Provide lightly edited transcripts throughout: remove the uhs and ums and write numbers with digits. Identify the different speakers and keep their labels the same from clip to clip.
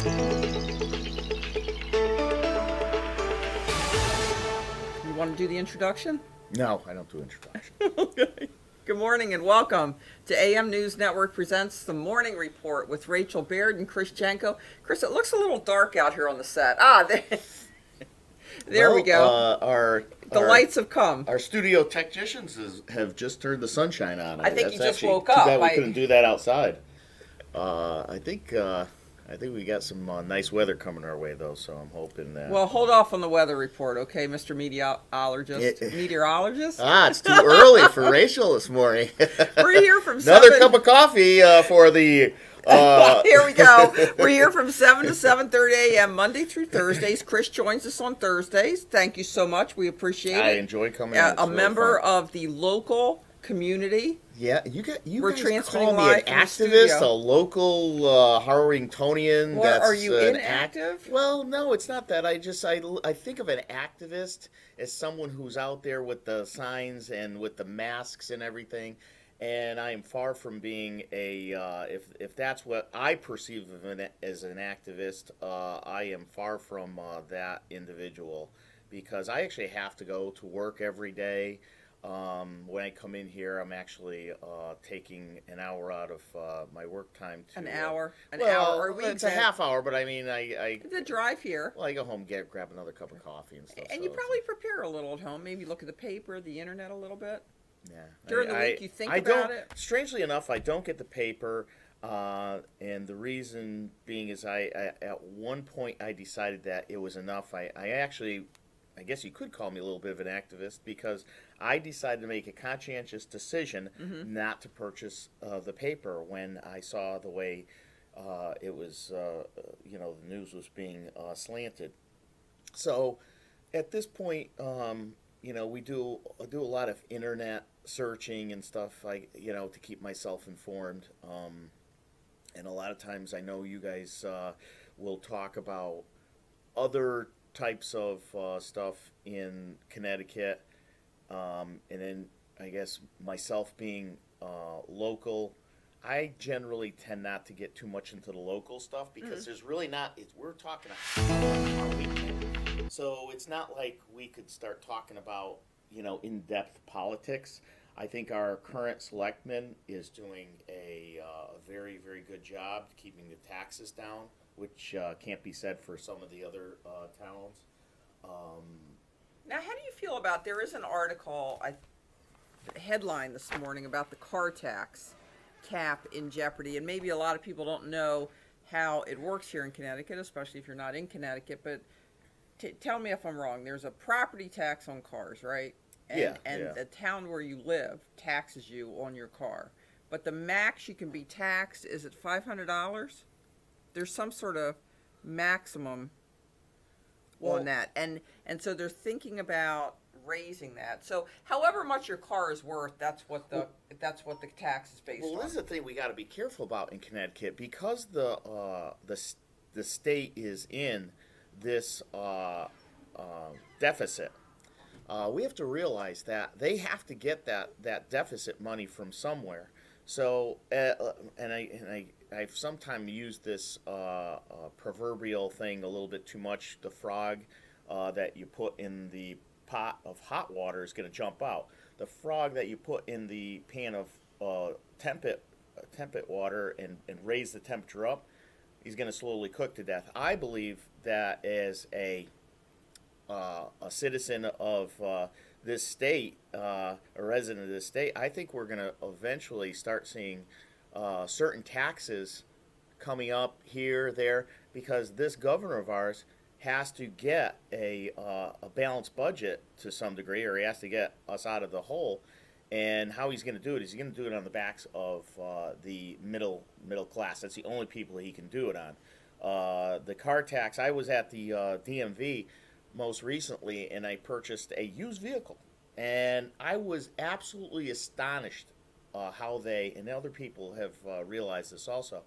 Speaker 1: You want to do the introduction?
Speaker 2: No, I don't do introduction.
Speaker 1: Okay. Good morning and welcome to AM News Network presents the Morning Report with Rachel Baird and Chris Jenko. Chris, it looks a little dark out here on the set. There we go. The lights have come.
Speaker 2: Our studio technicians have just turned the sunshine on.
Speaker 1: I think
Speaker 2: That's
Speaker 1: you just
Speaker 2: actually
Speaker 1: woke
Speaker 2: too
Speaker 1: up.
Speaker 2: bad we couldn't do that outside. I think we got some nice weather coming our way, though, so I'm hoping that...
Speaker 1: Well, hold off on the weather report, okay, Mr. Meteorologist?
Speaker 2: It's too early for Rachel this morning.
Speaker 1: We're here from
Speaker 2: Another cup of coffee for the...
Speaker 1: Here we go. We're here from 7 to 7:30 a.m. Monday through Thursdays. Chris joins us on Thursdays. Thank you so much. We appreciate it.
Speaker 2: I enjoy coming.
Speaker 1: A member of the local community.
Speaker 2: Yeah, you guys
Speaker 1: transmitting
Speaker 2: call me
Speaker 1: live
Speaker 2: an
Speaker 1: from the
Speaker 2: activist,
Speaker 1: studio.
Speaker 2: a local Harringtonian.
Speaker 1: What, are you inactive?
Speaker 2: Well, no, it's not that. I think of an activist as someone who's out there with the signs and with the masks and everything. And I am far from being if that's what I perceive as an activist, I am far from that individual, because I actually have to go to work every day. When I come in here, I'm actually taking an hour out of my work time.
Speaker 1: An hour?
Speaker 2: Well, it's a half hour, but I mean,
Speaker 1: the drive here.
Speaker 2: Well, I go home, grab another cup of coffee and stuff.
Speaker 1: And you probably prepare a little at home. Maybe look at the paper, the internet a little bit.
Speaker 2: Yeah.
Speaker 1: During the week, you think about it?
Speaker 2: Strangely enough, I don't get the paper, and the reason being is at one point I decided that it was enough. I guess you could call me a little bit of an activist, because I decided to make a conscientious decision not to purchase the paper when I saw the way it was, the news was being slanted. So at this point, we do a lot of internet searching and stuff, to keep myself informed. And a lot of times I know you guys will talk about other types of stuff in Connecticut. And then I guess myself being local, I generally tend not to get too much into the local stuff, because there's really not, we're talking so it's not like we could start talking about, in-depth politics. I think our current selectman is doing a very, very good job keeping the taxes down, which can't be said for some of the other towns.
Speaker 1: Now, how do you feel about, there is an article, headline this morning about the car tax cap in jeopardy, and maybe a lot of people don't know how it works here in Connecticut, especially if you're not in Connecticut, but tell me if I'm wrong. There's a property tax on cars, right? And the town where you live taxes you on your car. But the max you can be taxed, is it $500? There's some sort of maximum on that. And so they're thinking about raising that. So however much your car is worth, that's what the tax is based on.
Speaker 2: Well, this is the thing we got to be careful about in Connecticut, because the state is in this deficit. We have to realize that they have to get that deficit money from somewhere. So, and I've sometimes used this proverbial thing a little bit too much. The frog that you put in the pot of hot water is going to jump out. The frog that you put in the pan of temperate water and raise the temperature up, he's going to slowly cook to death. I believe that as a citizen of this state, a resident of this state, I think we're going to eventually start seeing certain taxes coming up here, there, because this governor of ours has to get a balanced budget to some degree, or he has to get us out of the hole. And how he's going to do it is he's going to do it on the backs of the middle class. That's the only people he can do it on. The car tax, I was at the DMV most recently, and I purchased a used vehicle. And I was absolutely astonished how they, and other people have realized this also,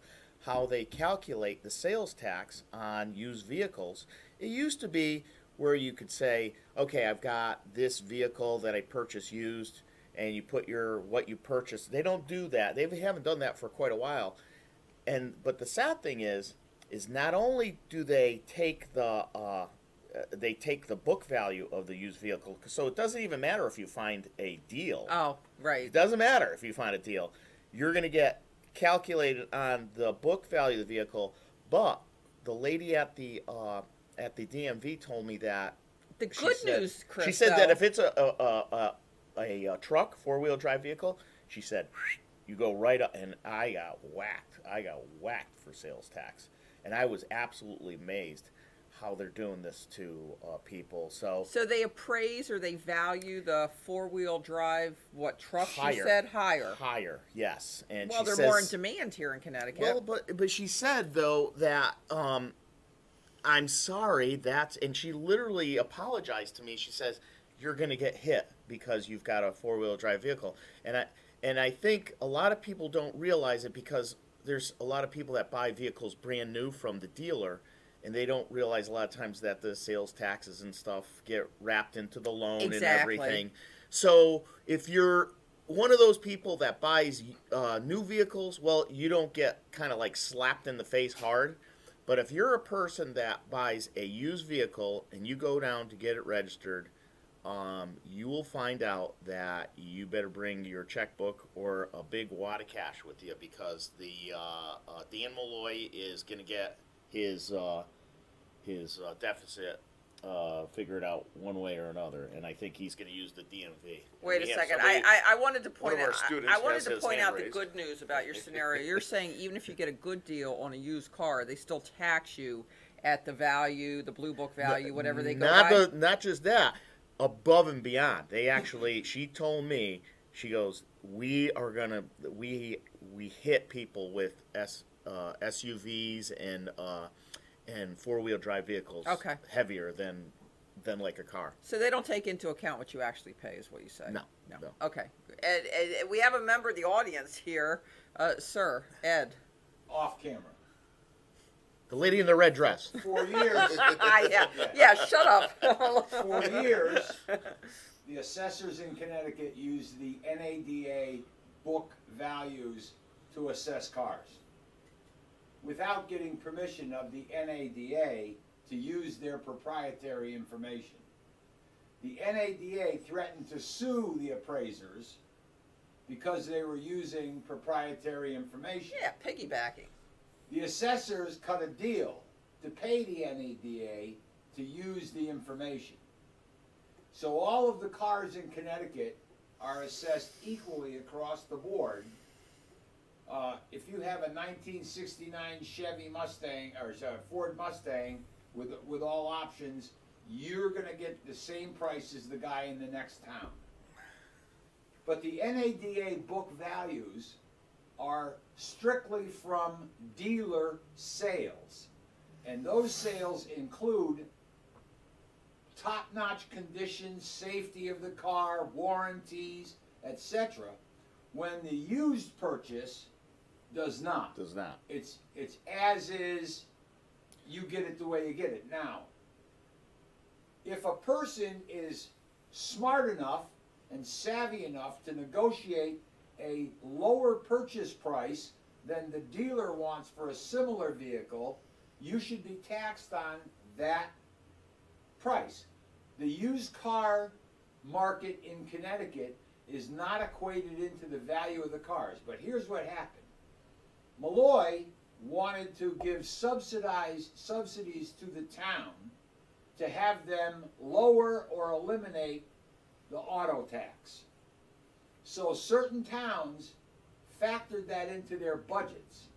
Speaker 2: how they calculate the sales tax on used vehicles. It used to be where you could say, okay, I've got this vehicle that I purchased used, and you put what you purchased. They don't do that. They haven't done that for quite a while. But the sad thing is, is not only do they take the book value of the used vehicle, so it doesn't even matter if you find a deal.
Speaker 1: Oh, right.
Speaker 2: It doesn't matter if you find a deal. You're going to get calculated on the book value of the vehicle. But the lady at the DMV told me that
Speaker 1: The good news, Chris.
Speaker 2: she said
Speaker 1: though,
Speaker 2: that if it's a truck, 4-wheel drive vehicle, she said you go right up, and I got whacked. I got whacked for sales tax, and I was absolutely amazed how they're doing this to people. So
Speaker 1: they appraise or they value the 4-wheel drive truck?
Speaker 2: Higher.
Speaker 1: She said higher.
Speaker 2: Higher, yes. And
Speaker 1: Well,
Speaker 2: she
Speaker 1: they're
Speaker 2: says,
Speaker 1: more in demand here in Connecticut.
Speaker 2: Well, but she said though that I'm sorry, and she literally apologized to me. She says you're going to get hit because you've got a 4-wheel drive vehicle, and I think a lot of people don't realize it because there's a lot of people that buy vehicles brand new from the dealer. And they don't realize a lot of times that the sales taxes and stuff get wrapped into the loan and everything. So if you're one of those people that buys new vehicles, well, you don't get kind of like slapped in the face hard. But if you're a person that buys a used vehicle and you go down to get it registered, you will find out that you better bring your checkbook or a big wad of cash with you because the Dan Malloy is going to get his deficit figured out one way or another, and I think he's going to use the DMV.
Speaker 1: Wait a second. I wanted to point out. I wanted to point out the good news about your scenario. You're saying even if you get a good deal on a used car, they still tax you at the value, the blue book value, whatever they go by.
Speaker 2: Not just that, above and beyond. They actually. She told me. She goes, we hit people with SUVs and 4-wheel drive vehicles heavier than like a car.
Speaker 1: So they don't take into account what you actually pay, is what you say?
Speaker 2: No.
Speaker 1: Okay. And we have a member of the audience here, sir, Ed.
Speaker 3: Off camera.
Speaker 2: The lady in the red dress.
Speaker 3: For years.
Speaker 1: yeah, shut up.
Speaker 3: For years, the assessors in Connecticut used the NADA book values to assess cars, without getting permission of the NADA to use their proprietary information. The NADA threatened to sue the appraisers because they were using proprietary information.
Speaker 1: Yeah, piggybacking.
Speaker 3: The assessors cut a deal to pay the NADA to use the information. So all of the cars in Connecticut are assessed equally across the board. If you have a 1969 Chevy Mustang or Ford Mustang with all options, you're going to get the same price as the guy in the next town. But the NADA book values are strictly from dealer sales, and those sales include top-notch conditions, safety of the car, warranties, etc. When the used purchase does not. It's as is. You get it the way you get it. Now, if a person is smart enough and savvy enough to negotiate a lower purchase price than the dealer wants for a similar vehicle, you should be taxed on that price. The used car market in Connecticut is not equated into the value of the cars. But here's what happened. Malloy wanted to give subsidies to the town to have them lower or eliminate the auto tax. So certain towns factored that into their budgets.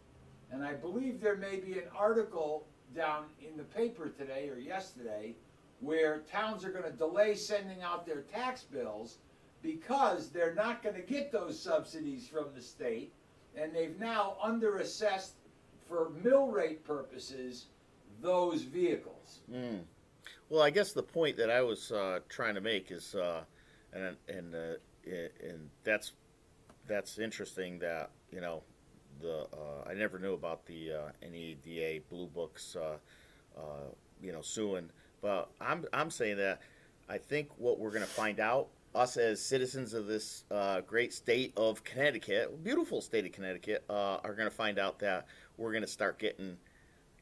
Speaker 3: And I believe there may be an article down in the paper today or yesterday where towns are going to delay sending out their tax bills because they're not going to get those subsidies from the state, and they've now underassessed for mill rate purposes those vehicles.
Speaker 2: Well, I guess the point that I was trying to make is, and that's interesting that I never knew about the NEDA Blue Books, suing. But I'm saying that I think what we're going to find out, us as citizens of this great state of Connecticut, beautiful state of Connecticut, are going to find out that we're going to start getting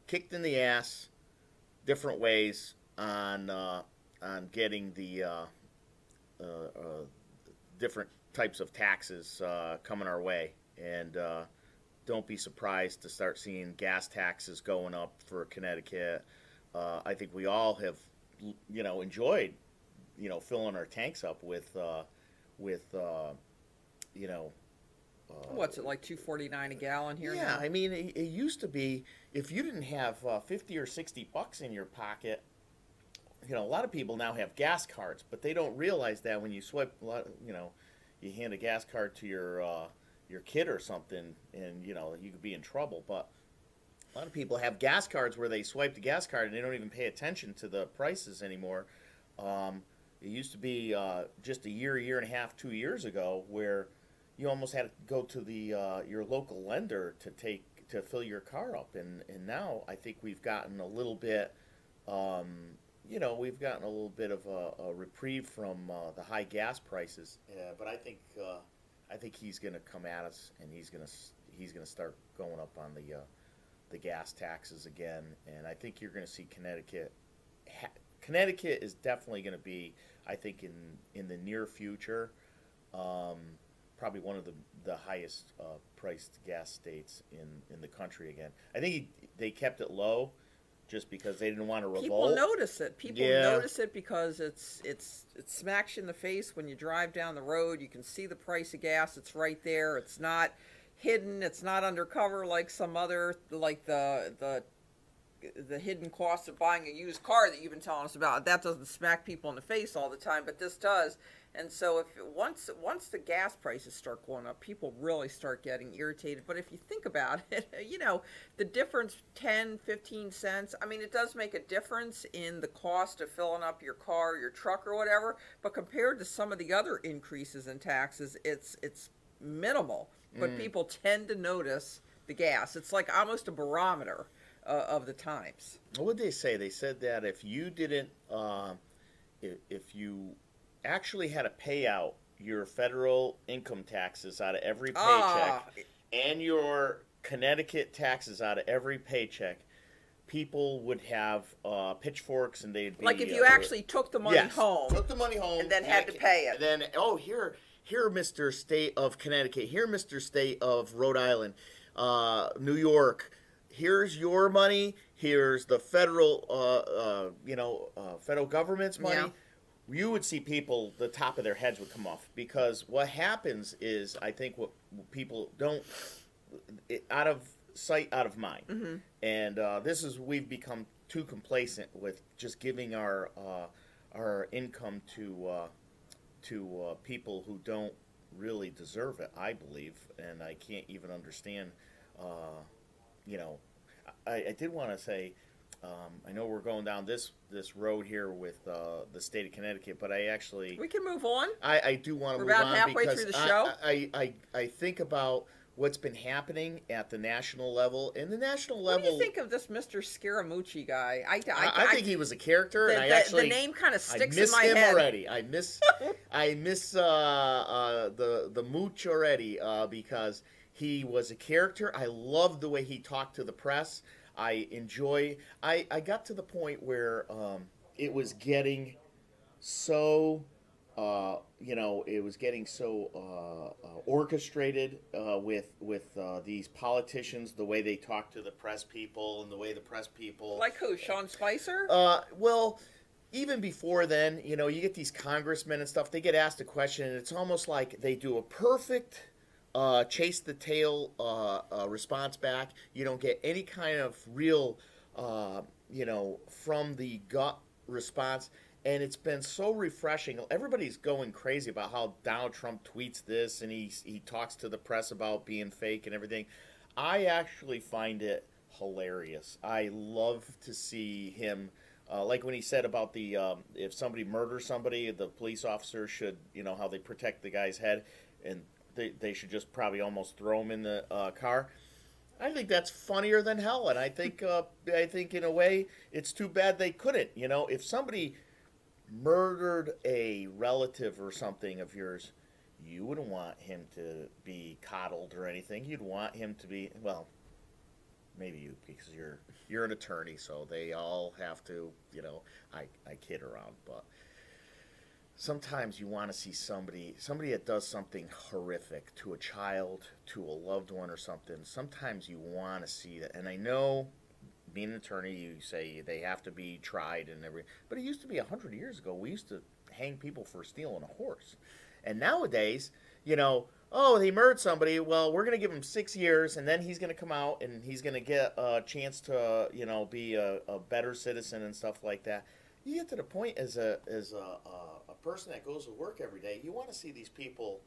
Speaker 2: kicked in the ass different ways on getting the different types of taxes coming our way, and don't be surprised to start seeing gas taxes going up for Connecticut. I think we all have, enjoyed, filling our tanks up with
Speaker 1: what's it like, $2.49 a gallon here?
Speaker 2: Yeah,
Speaker 1: now?
Speaker 2: I mean, it used to be if you didn't have 50 or 60 bucks in your pocket. A lot of people now have gas cards, but they don't realize that when you swipe, you hand a gas card to your kid or something, and you could be in trouble. But a lot of people have gas cards where they swipe the gas card and they don't even pay attention to the prices anymore. It used to be just a year and a half, 2 years ago, where you almost had to go to the your local lender to fill your car up, and now I think we've gotten a little bit. We've gotten a little bit of a reprieve from the high gas prices, but I think he's going to come at us, and he's going to start going up on the gas taxes again, and I think you're going to see Connecticut. Connecticut is definitely going to be, I think, in the near future, probably one of the highest priced gas states in the country again. I think they kept it low just because they didn't want to revolt.
Speaker 1: People notice it. People
Speaker 2: Yeah.
Speaker 1: notice it because it smacks you in the face when you drive down the road. You can see the price of gas. It's right there. It's not hidden. It's not undercover like some other, like the hidden cost of buying a used car that you've been telling us about. That doesn't smack people in the face all the time, but this does. And so once the gas prices start going up, people really start getting irritated. But if you think about it, the difference, 10, 15 cents, I mean, it does make a difference in the cost of filling up your car, your truck, or whatever. But compared to some of the other increases in taxes, it's minimal. But people tend to notice the gas. It's like almost a barometer of the times.
Speaker 2: What did they say? They said that if you didn't, if you actually had to pay out your federal income taxes out of every paycheck and your Connecticut taxes out of every paycheck, people would have pitchforks, and they'd be
Speaker 1: like if you actually took the money home, and then had to pay it.
Speaker 2: And then here, Mr. State of Connecticut, here, Mr. State of Rhode Island, New York. Here's your money. Here's the federal, federal government's money.
Speaker 1: Yeah.
Speaker 2: You would see people, the top of their heads would come off, because what happens is, I think what people don't, out of sight, out of mind. Mm-hmm. And we've become too complacent with just giving our income to people who don't really deserve it, I believe, and I can't even understand. I did want to say, I know we're going down this road here with the state of Connecticut, but
Speaker 1: we can move on.
Speaker 2: I do want to move on.
Speaker 1: We're about halfway through the show.
Speaker 2: I think about what's been happening at the national level. And the national level,
Speaker 1: what do you think of this Mr. Scaramucci guy?
Speaker 2: I think he was a character, and
Speaker 1: the name kind of sticks in my head.
Speaker 2: I miss him already. I miss the mooch already because he was a character. I loved the way he talked to the press. I got to the point where it was getting so orchestrated with these politicians, the way they talk to the press people, and the way the press people,
Speaker 1: like who, Sean Spicer?
Speaker 2: Well, even before then, you get these congressmen and stuff. They get asked a question, and it's almost like they do a perfect chase the tail response back. You don't get any kind of real, from the gut response. And it's been so refreshing. Everybody's going crazy about how Donald Trump tweets this, and he talks to the press about being fake and everything. I actually find it hilarious. I love to see him, like when he said about the if somebody murders somebody, the police officer should, how they protect the guy's head, and they should just probably almost throw him in the car. I think that's funnier than hell, and I think in a way it's too bad they couldn't. If somebody murdered a relative or something of yours, you wouldn't want him to be coddled or anything. You'd want him to be, well, maybe you, because you're an attorney, so they all have to, I kid around, but sometimes you want to see somebody that does something horrific to a child, to a loved one or something. Sometimes you want to see that. And I know, being an attorney, you say they have to be tried and everything. But it used to be 100 years ago. We used to hang people for stealing a horse. And nowadays, oh, he murdered somebody. Well, we're going to give him 6 years, and then he's going to come out and he's going to get a chance to, be a better citizen and stuff like that. You get to the point as a person that goes to work every day, you want to see these people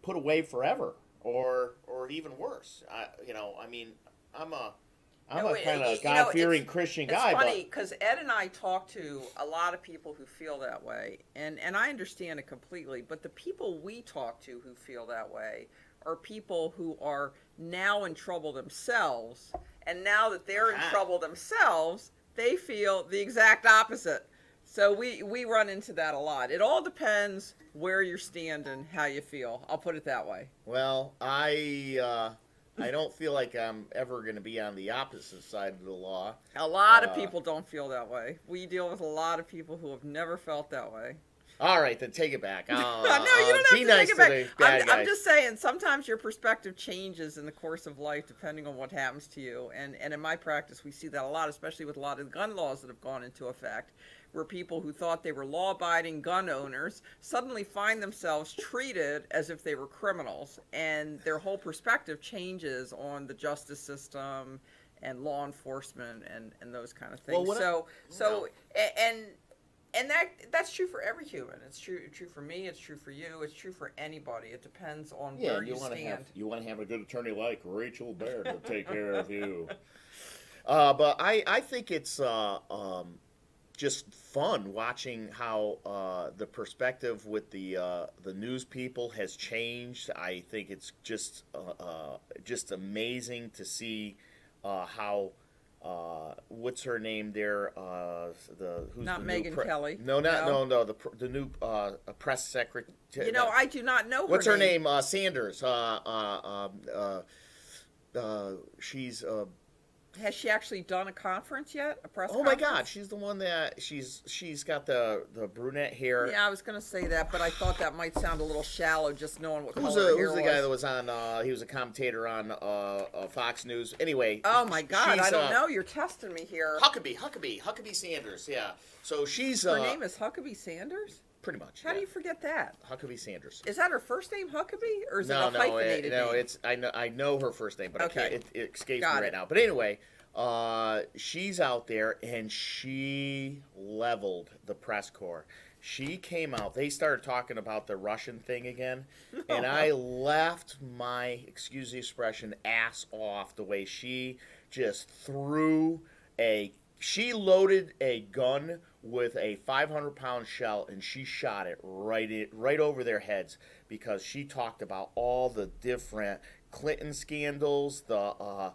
Speaker 2: put away forever, or even worse. I'm a kind of God-fearing Christian guy.
Speaker 1: It's funny because Ed and I talk to a lot of people who feel that way, and I understand it completely. But the people we talk to who feel that way are people who are now in trouble themselves, and now that they're in trouble themselves, they feel the exact opposite. So we run into that a lot. It all depends where you're standing, how you feel. I'll put it that way.
Speaker 2: Well, I don't feel like I'm ever going to be on the opposite side of the law.
Speaker 1: A lot of people don't feel that way. We deal with a lot of people who have never felt that way.
Speaker 2: All right, then take it back.
Speaker 1: No, you don't have to
Speaker 2: nice
Speaker 1: take it back.
Speaker 2: I'm
Speaker 1: just saying, sometimes your perspective changes in the course of life depending on what happens to you. And in my practice, we see that a lot, especially with a lot of gun laws that have gone into effect, where people who thought they were law-abiding gun owners suddenly find themselves treated as if they were criminals, and their whole perspective changes on the justice system and law enforcement and those kind of things.
Speaker 2: Well,
Speaker 1: And that's true for every human. It's true for me. It's true for you. It's true for anybody. It depends on where you stand.
Speaker 2: You want to have a good attorney like Rachel Baird to take care of you. But I think it's just fun watching how the perspective with the news people has changed. I think it's just amazing to see how. What's her name there? Who's
Speaker 1: not
Speaker 2: the
Speaker 1: Megyn
Speaker 2: new
Speaker 1: Kelly.
Speaker 2: No. The new press secretary.
Speaker 1: I do not know her.
Speaker 2: What's her name? Sanders. She's.
Speaker 1: Has she actually done a conference yet? A press
Speaker 2: conference?
Speaker 1: My
Speaker 2: God, she's the one that she's got the brunette hair.
Speaker 1: Yeah, I was going to say that, but I thought that might sound a little shallow, just knowing what color her hair was.
Speaker 2: Who's the guy that was on? He was a commentator on Fox News. Anyway.
Speaker 1: Oh my God, I don't know. You're testing me here.
Speaker 2: Huckabee Sanders. Yeah. So she's.
Speaker 1: Her name is Huckabee Sanders.
Speaker 2: Pretty much.
Speaker 1: How do you forget that?
Speaker 2: Huckabee Sanders.
Speaker 1: Is that her first name, Huckabee, or is it a hyphenated name?
Speaker 2: No, it's I know her first name, but
Speaker 1: okay.
Speaker 2: I can't. It escapes me right now. But anyway, she's out there and she leveled the press corps. She came out. They started talking about the Russian thing again, and I laughed my, excuse the expression, ass off the way she just threw a. She loaded a gun with a 500-pound shell, and she shot it right over their heads because she talked about all the different Clinton scandals, how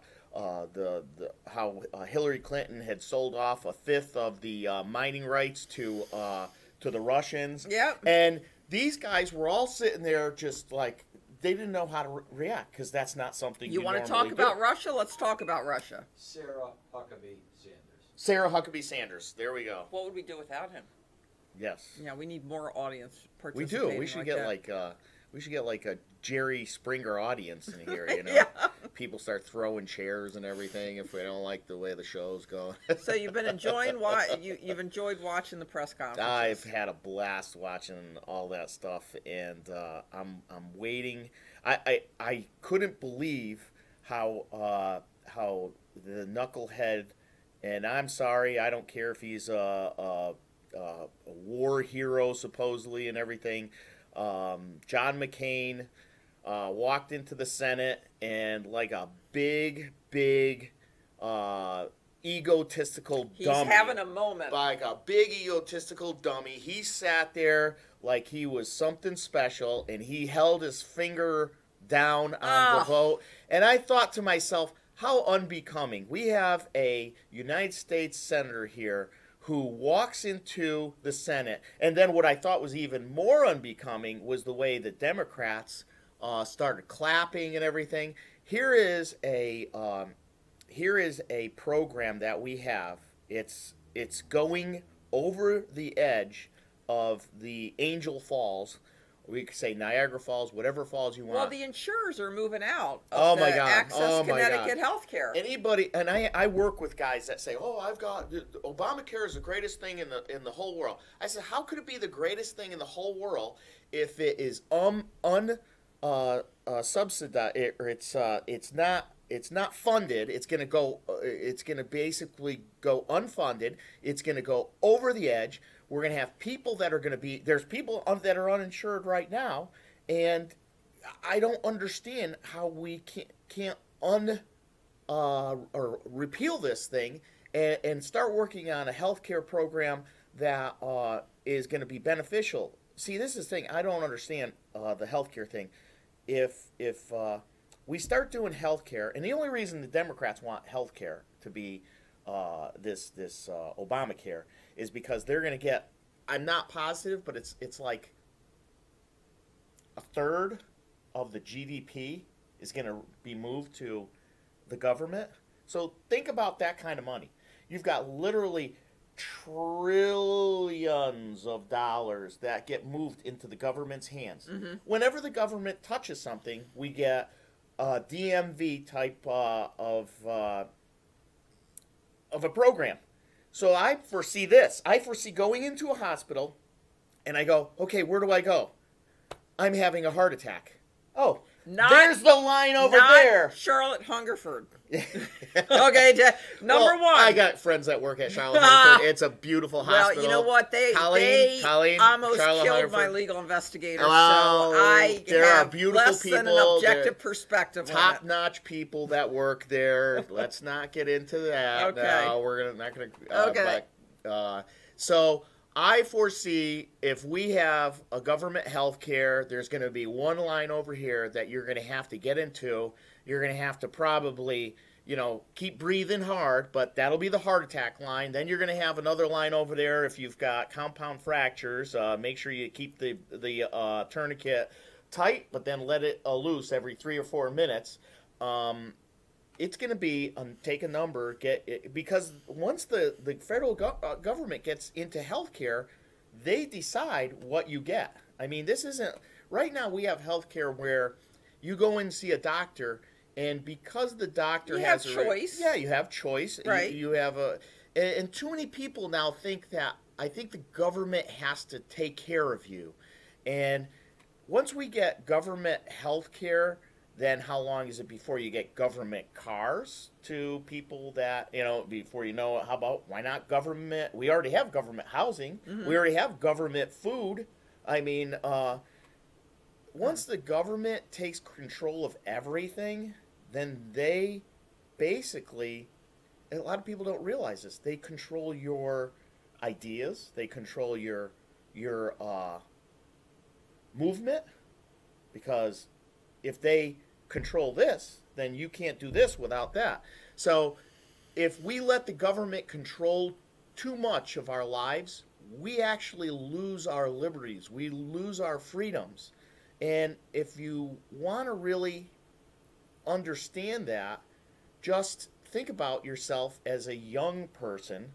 Speaker 2: Hillary Clinton had sold off a fifth of the mining rights to the Russians.
Speaker 1: Yep.
Speaker 2: And these guys were all sitting there just like they didn't know how to react because that's not something you
Speaker 1: want
Speaker 2: normally
Speaker 1: to talk
Speaker 2: do.
Speaker 1: about Russia? Let's talk about Russia.
Speaker 3: Sarah Huckabee Sanders.
Speaker 2: Sarah Huckabee Sanders. There we go.
Speaker 1: What would we do without him?
Speaker 2: Yes.
Speaker 1: Yeah, we need more audience
Speaker 2: We
Speaker 1: participating.
Speaker 2: do. We should get like a Jerry Springer audience in here.
Speaker 1: Yeah.
Speaker 2: People start throwing chairs and everything if we don't like the way the show's going.
Speaker 1: So you've been enjoying you've enjoyed watching the press conferences.
Speaker 2: I've had a blast watching all that stuff, and I'm waiting. I couldn't believe how the knucklehead. And I'm sorry, I don't care if he's a war hero, supposedly, and everything. John McCain walked into the Senate, and like a big, egotistical dummy.
Speaker 1: He's having a moment.
Speaker 2: Like a big egotistical dummy. He sat there like he was something special, and he held his finger down on the vote. And I thought to myself, how unbecoming. We have a United States senator here who walks into the Senate, and then what I thought was even more unbecoming was the way the Democrats started clapping and everything. Here is a here is a program that we have. It's going over the edge of the Angel Falls. We could say Niagara Falls, whatever falls you want.
Speaker 1: Well, the insurers are moving out
Speaker 2: Oh
Speaker 1: of
Speaker 2: my
Speaker 1: the
Speaker 2: God.
Speaker 1: Access
Speaker 2: Oh my
Speaker 1: Connecticut
Speaker 2: God.
Speaker 1: Healthcare.
Speaker 2: Anybody, and I work with guys that say, "Oh, I've got Obamacare is the greatest thing in the whole world." I said, "How could it be the greatest thing in the whole world if it is subsidized, or it's not funded? It's going to go. It's going to basically go unfunded. It's going to go over the edge. We're going to have people that are going to be. There's people that are uninsured right now, and I don't understand how we can't or repeal this thing and start working on a healthcare program that is going to be beneficial." See, this is the thing. I don't understand the healthcare thing. If we start doing healthcare, and the only reason the Democrats want healthcare to be this Obamacare is because they're going to get. I'm not positive, but it's like a third of the GDP is going to be moved to the government. So think about that kind of money. You've got literally trillions of dollars that get moved into the government's hands. Mm-hmm. Whenever the government touches something, we get a DMV type of a program. So I foresee this. I foresee going into a hospital, and I go, okay, where do I go? I'm having a heart attack. Oh, there's the line over there.
Speaker 1: Charlotte Hungerford. Okay, number one.
Speaker 2: I got friends that work at Charlotte Hungerford. It's a beautiful hospital.
Speaker 1: Well, you know what? They almost
Speaker 2: Charlotte
Speaker 1: killed
Speaker 2: Hungerford.
Speaker 1: my legal investigator.
Speaker 2: Oh,
Speaker 1: so I
Speaker 2: have
Speaker 1: beautiful less
Speaker 2: people.
Speaker 1: than an objective perspective on it.
Speaker 2: Top-notch people that work there. Let's not get into that.
Speaker 1: Okay.
Speaker 2: No, we're not going to.
Speaker 1: Okay.
Speaker 2: So I foresee if we have a government health care, there's going to be one line over here that you're going to have to get into. You're going to have to probably, keep breathing hard, but that'll be the heart attack line. Then you're going to have another line over there if you've got compound fractures. Make sure you keep the tourniquet tight, but then let it loose every 3 or 4 minutes. It's going to be take a number, because once the federal government gets into healthcare, they decide what you get. I mean, this isn't right now. We have healthcare where you go in and see a doctor, and because the doctor has
Speaker 1: choice.
Speaker 2: Yeah, you have choice.
Speaker 1: Right.
Speaker 2: You have and too many people now think that I think the government has to take care of you, and once we get government healthcare, then how long is it before you get government cars to people that, before you know it? How about, why not government? We already have government housing. Mm-hmm. We already have government food. I mean, once the government takes control of everything, then they basically, a lot of people don't realize this, they control your ideas. They control your movement, because if they control this, then you can't do this without that. So if we let the government control too much of our lives, we actually lose our liberties. We lose our freedoms. And if you want to really understand that, just think about yourself as a young person.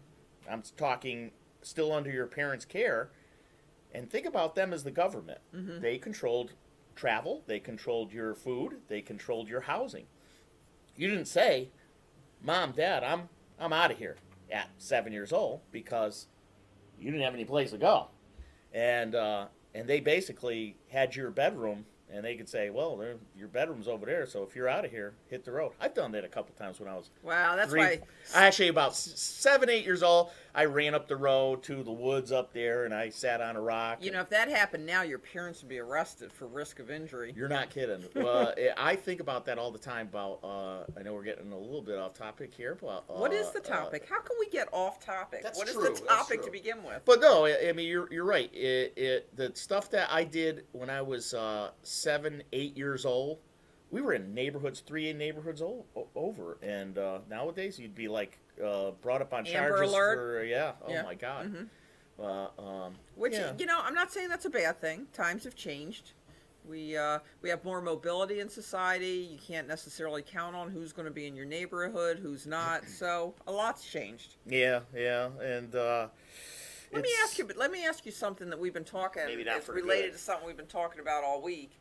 Speaker 2: I'm talking still under your parents' care. And think about them as the government. Mm-hmm. They controlled travel, they controlled your food, they controlled your housing. You didn't say, "Mom, Dad, I'm out of here" at 7 years old, because you didn't have any place to go. And they basically had your bedroom, and they could say, "Well, your bedroom's over there, so if you're out of here, hit the road." I've done that a couple times when I was
Speaker 1: why
Speaker 2: actually about 7, 8 years old. I ran up the road to the woods up there, and I sat on a rock.
Speaker 1: If that happened now, your parents would be arrested for risk of injury.
Speaker 2: You're not kidding. Well, I think about that all the time. About I know we're getting a little bit off topic here, but
Speaker 1: what is the topic? How can we get off topic? What is the topic to begin with?
Speaker 2: But no, I mean you're right. The stuff that I did when I was 7, 8 years old, we were in neighborhoods, 3 neighborhoods over, and nowadays you'd be like brought up on
Speaker 1: Amber
Speaker 2: charges
Speaker 1: alert.
Speaker 2: for Oh my God.
Speaker 1: Mm-hmm. Which I'm not saying that's a bad thing. Times have changed. We have more mobility in society. You can't necessarily count on who's going to be in your neighborhood, who's not. So a lot's changed.
Speaker 2: Yeah, and
Speaker 1: let me ask you something that we've been talking.
Speaker 2: Maybe not
Speaker 1: it's
Speaker 2: for
Speaker 1: related
Speaker 2: good.
Speaker 1: to something we've been talking about all week.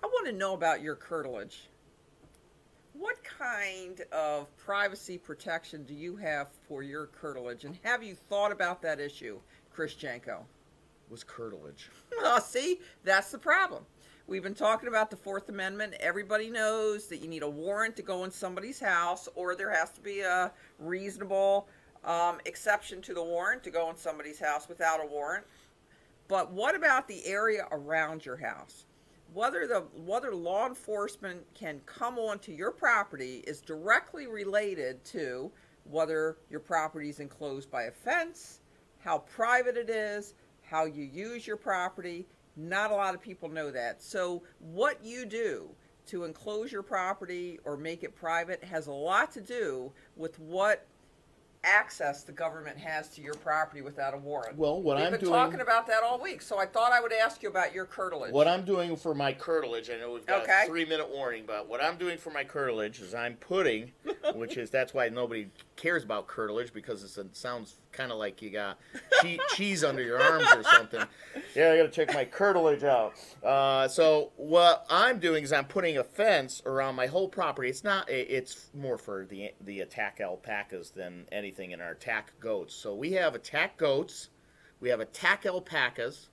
Speaker 1: I want to know about your curtilage. What kind of privacy protection do you have for your curtilage, and have you thought about that issue, Chris Jenko?
Speaker 2: What's curtilage?
Speaker 1: See, that's the problem. We've been talking about the Fourth Amendment. Everybody knows that you need a warrant to go in somebody's house, or there has to be a reasonable exception to the warrant to go in somebody's house without a warrant. But what about the area around your house? Whether law enforcement can come onto your property is directly related to whether your property is enclosed by a fence, how private it is, how you use your property. Not a lot of people know that. So what you do to enclose your property or make it private has a lot to do with what access the government has to your property without a warrant.
Speaker 2: Well, what
Speaker 1: We've
Speaker 2: I'm
Speaker 1: been
Speaker 2: doing,
Speaker 1: talking about that all week, so I thought I would ask you about your curtilage.
Speaker 2: what I'm doing for my curtilage, I know we've got
Speaker 1: Okay.
Speaker 2: a 3-minute warning, but what I'm doing for my curtilage is I'm putting, that's why nobody cares about curtilage, because it sounds kind of like you got cheese under your arms or something. Yeah, I got to check my curtilage out. So what I'm doing is I'm putting a fence around my whole property. It's more for the attack alpacas than anything in our attack goats. So we have attack goats, we have attack alpacas,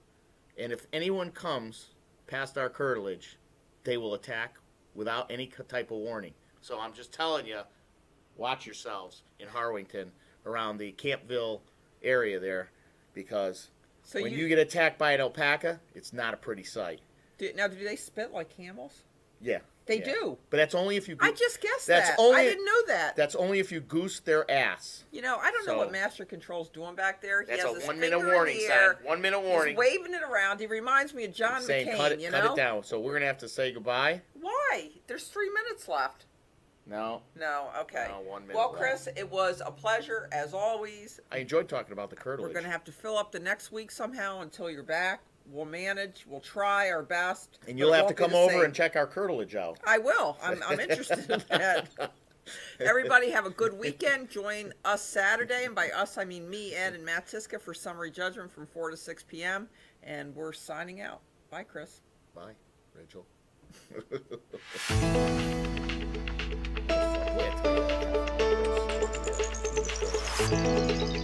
Speaker 2: and if anyone comes past our curtilage, they will attack without any type of warning. So I'm just telling you, watch yourselves in Harwington, around the Campville area there, because when you get attacked by an alpaca, it's not a pretty sight.
Speaker 1: Now, do they spit like camels?
Speaker 2: Yeah.
Speaker 1: They do.
Speaker 2: But that's only if you...
Speaker 1: I just guessed
Speaker 2: that's
Speaker 1: that.
Speaker 2: Only,
Speaker 1: I didn't know that.
Speaker 2: That's only if you goose their ass.
Speaker 1: You know, I don't know what Master Control's doing back there.
Speaker 2: That's
Speaker 1: he has
Speaker 2: a
Speaker 1: his
Speaker 2: 1-minute
Speaker 1: finger
Speaker 2: warning
Speaker 1: in the
Speaker 2: sign.
Speaker 1: air.
Speaker 2: 1-minute warning.
Speaker 1: He's waving it around. He reminds me of John
Speaker 2: saying,
Speaker 1: McCain,
Speaker 2: cut
Speaker 1: know?
Speaker 2: it down. So we're going to have to say goodbye?
Speaker 1: Why? There's 3 minutes left.
Speaker 2: No.
Speaker 1: No, okay.
Speaker 2: No, 1 minute
Speaker 1: well,
Speaker 2: left.
Speaker 1: Chris, it was a pleasure, as always.
Speaker 2: I enjoyed talking about the curtilage.
Speaker 1: We're going to have to fill up the next week somehow until you're back. We'll manage. We'll try our best.
Speaker 2: And you'll have to come over and check our curtilage out.
Speaker 1: I will. I'm interested in that. Everybody have a good weekend. Join us Saturday, and by us I mean me, Ed, and Matt Tyszkka for Summary Judgment from 4 to 6 p.m. And we're signing out. Bye, Chris.
Speaker 2: Bye, Rachel. Yeah.